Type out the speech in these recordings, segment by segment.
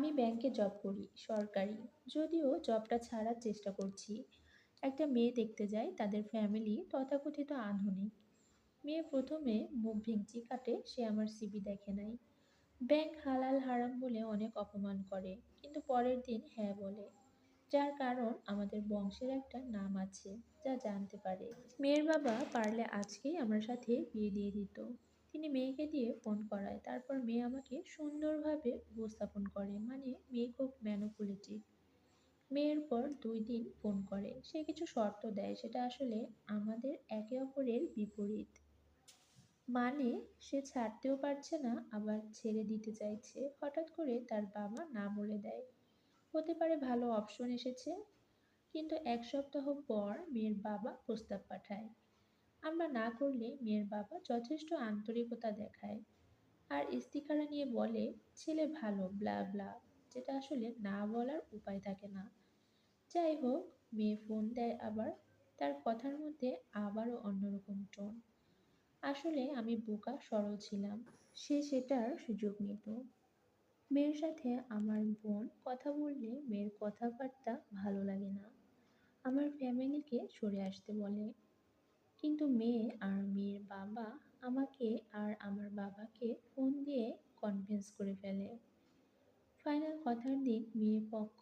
আমি ব্যাংকে জব করি, সরকারি। যদিও জবটা ছাড়ার চেষ্টা করছি। একটা মেয়ে দেখতে যাই, তাদের ফ্যামিলি তথাকথিত আধুনিক। মেয়ে প্রথমে মুখ ভেঙচি কাটে, সে আমার সিভি দেখে নাই। ব্যাংক হালাল হারাম বলে অনেক অপমান করে, কিন্তু পরের দিন হ্যাঁ বলে। যার কারণ আমাদের বংশের একটা নাম আছে, যা জানতে পারে। মেয়ের বাবা পারলে আজকেই আমার সাথে বিয়ে দিয়ে দিত। তিনি মেয়েকে দিয়ে ফোন করায়, তারপর মেয়ে আমাকে সুন্দরভাবে উপস্থাপন করে, মানে মেয়ে খুব ম্যানুপুলেটিভ। মেয়ের পর 2 দিন ফোন করে, সে কিছু শর্ত দেয়, সেটা আসলে আমাদের একে অপরের বিপরীত। মানে সে ছাড়তেও পারছে না, আবার ছেড়ে দিতে চাইছে। হঠাৎ করে তার বাবা না বলে দেয়। হতে পারে ভালো অপশন এসেছে। কিন্তু 1 সপ্তাহ পর মেয়ের বাবা প্রস্তাব পাঠায়। আমরা না করলে মেয়ের বাবা যথেষ্ট আন্তরিকতা দেখায় আর ইস্তিহারা নিয়ে বলে ছেলে ভালো ব্লা ব্লা, যেটা আসলে না বলার উপায় থাকে না। যাই হোক, মেয়ে ফোন দেয় আবার, তার কথার মধ্যে আবারও অন্যরকম টোন। আসলে আমি বোকা সরল ছিলাম, সে সেটার সুযোগ নিত। মেয়ের সাথে আমার বোন কথা বললে মেয়ের কথাবার্তা ভালো লাগে না, আমার ফ্যামিলিকে সরে আসতে বলে। কিন্তু মেয়ে আর মেয়ের বাবা আমাকে আর আমার বাবাকে ফোন দিয়ে কনভিন্স করে ফেলে। ফাইনাল কথার দিন মেয়ে পক্ষ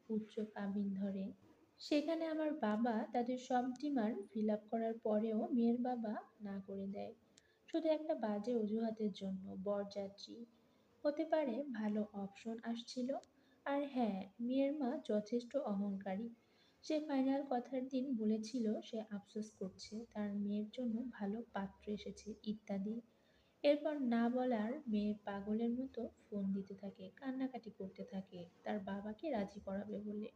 উচ্চ কাবিন ধরে। সেখানে আমার বাবা তাদের সব ডিমান্ড ফিল আপ করার পরেও মেয়ের বাবা না করে দেয়, শুধু একটা বাজে অজুহাতের জন্য। বরযাত্রী হতে পারে ভালো অপশন আসছিল। আর হ্যাঁ, মেয়ের মা যথেষ্ট অহংকারী। সে ফাইনাল কথার দিন বলেছিল সে আফসোস করছে তার মেয়ের জন্য ভালো পাত্র এসেছে ইত্যাদি। এরপর না বলার মেয়ে পাগলের মতো ফোন দিতে থাকে, কান্নাকাটি করতে থাকে তার বাবাকে রাজি করাবে বলে।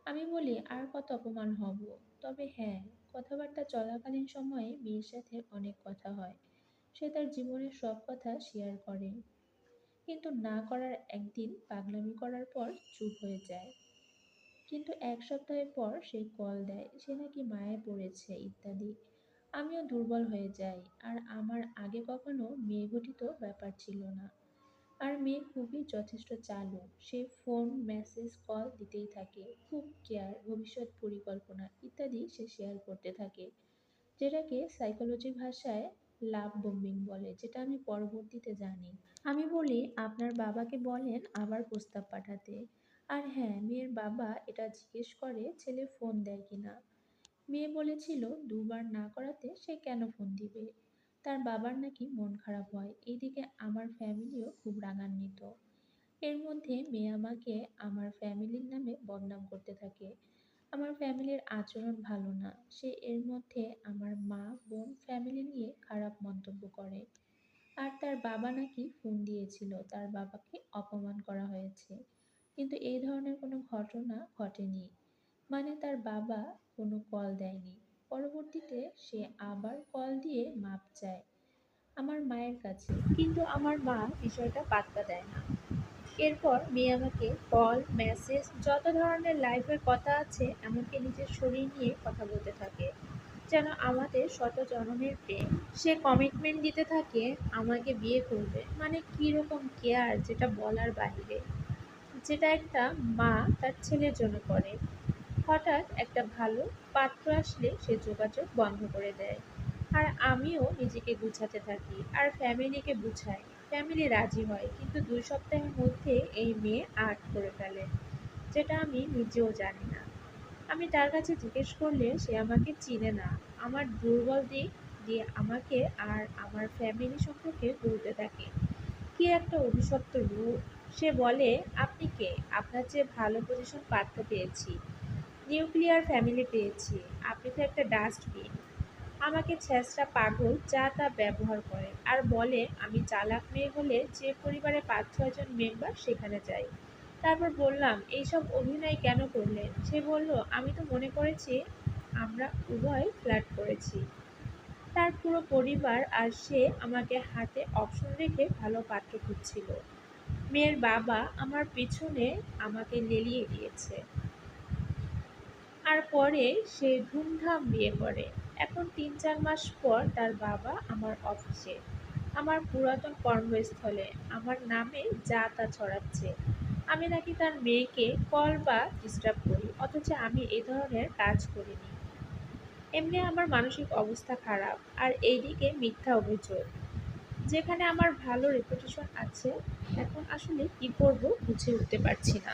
আমি বলি আর কত অপমান হব। তবে হ্যাঁ, কথাবার্তা চলাকালীন সময়ে মেয়ের সাথে অনেক কথা হয়। সে তার জীবনের সব কথা শেয়ার করে। কিন্তু না করার একদিন পাগলামি করার পর চুপ হয়ে যায়। কিন্তু 1 সপ্তাহ পর সে কল দেয়, সে নাকি মায়ায় পড়েছে ইত্যাদি। আমিও দুর্বল হয়ে যাই। আর আমার আগে কখনো মেয়ে ঘটিত ব্যাপার ছিল না। আর মেয়ে খুবই যথেষ্ট চালু, সে ফোন মেসেজ কল দিতেই থাকে, খুব কেয়ার, ভবিষ্যৎ পরিকল্পনা ইত্যাদি সে শেয়ার করতে থাকে, যেটাকে সাইকোলজি ভাষায় লাভ বোম্বিং বলে, যেটা আমি পরবর্তীতে জানি। আমি বলি আপনার বাবাকে বলেন আবার প্রস্তাব পাঠাতে। আর হ্যাঁ, মেয়ের বাবা এটা জিজ্ঞেস করে ছেলে ফোন দেয় কিনা। মেয়ে বলেছিল 2বার না করাতে সে কেন ফোন দিবে। তার বাবার নাকি মন খারাপ হয়। এইদিকে আমার ফ্যামিলিও খুব রাগান্বিত। এর মধ্যে মেয়ে আমাকে আমার ফ্যামিলির নামে বদনাম করতে থাকে। আমার ফ্যামিলির আচরণ ভালো না। সে এর মধ্যে আমার মা বোন ফ্যামিলি নিয়ে খারাপ মন্তব্য করে। আর তার বাবা নাকি ফোন দিয়েছিল, তার বাবাকে অপমান করা হয়েছে। কিন্তু এই ধরনের কোনো ঘটনা ঘটেনি। মানে তার বাবা কোনো কল দেয়নি। পরবর্তীতে সে আবার কল দিয়ে মাপ চায় আমার মায়ের কাছে, কিন্তু আমার মা বিষয়টা পাত্তা দেয় না। এরপর মেয়ে আমাকে কল মেসেজ যত ধরনের লাইফের কথা আছে এমনকি নিজের শরীর নিয়ে কথা বলতে থাকে, যেন আমাদের শত জনমের প্রেম। সে কমিটমেন্ট দিতে থাকে আমাকে বিয়ে করবে, মানে কি রকম কেয়ার, যেটা বলার বাইরে, যেটা একটা মা তার ছেলের জন্য করে। হঠাৎ একটা ভালো পাত্র আসলে সে যোগাযোগ বন্ধ করে দেয়। আর আমিও নিজেকে গুছাতে থাকি আর ফ্যামিলিকে বুঝাই। ফ্যামিলি রাজি হয়, কিন্তু 2 সপ্তাহের মধ্যে এই মেয়ে আর্ট করে ফেলে, যেটা আমি নিজেও জানি না। আমি তার কাছে জিজ্ঞেস করলে সে আমাকে চিনে না। আমার দুর্বল দিক দিয়ে আমাকে আর আমার ফ্যামিলি সম্পর্কে বলতে থাকে। কি একটা অভিশপ্ত রূপ। সে বলে, আপনি কে? আপনার চেয়ে ভালো পজিশন পাত্র পেয়েছি, নিউক্লিয়ার ফ্যামিলি পেয়েছি, আপনি তো একটা ডাস্টবিন। আমাকে ছেঁচড়া পাগল যা তা ব্যবহার করে আর বলে আমি চালাক মেয়ে হলে যে পরিবারে 5-6 জন মেম্বার সেখানে যাই। তারপর বললাম এইসব অভিনয় কেন করলেন? সে বলল আমি তো মনে করেছি আমরা উভয় ফ্ল্যাট করেছি। তার পুরো পরিবার আর সে আমাকে হাতে অপশন রেখে ভালো পাত্র খুঁজছিল। মেয়ের বাবা আমার পিছনে আমাকে লেলিয়ে দিয়েছে। আর পরে সে ধুমধাম বিয়ে করে। এখন 3-4 মাস পর তার বাবা আমার অফিসে। আমার পুরাতন কর্মস্থলে আমার নামে যা তা ছড়াচ্ছে। আমি নাকি তার মেয়েকে কল বা ডিস্টার্ব করি, অথচ আমি এই ধরনের কাজ করিনি। এমনি আমার মানসিক অবস্থা খারাপ, আর এইদিকে মিথ্যা অভিযোগ। যেখানে আমার ভালো রেপুটেশন আছে, এখন আসলে কি করব বুঝে উঠতে পারছি না।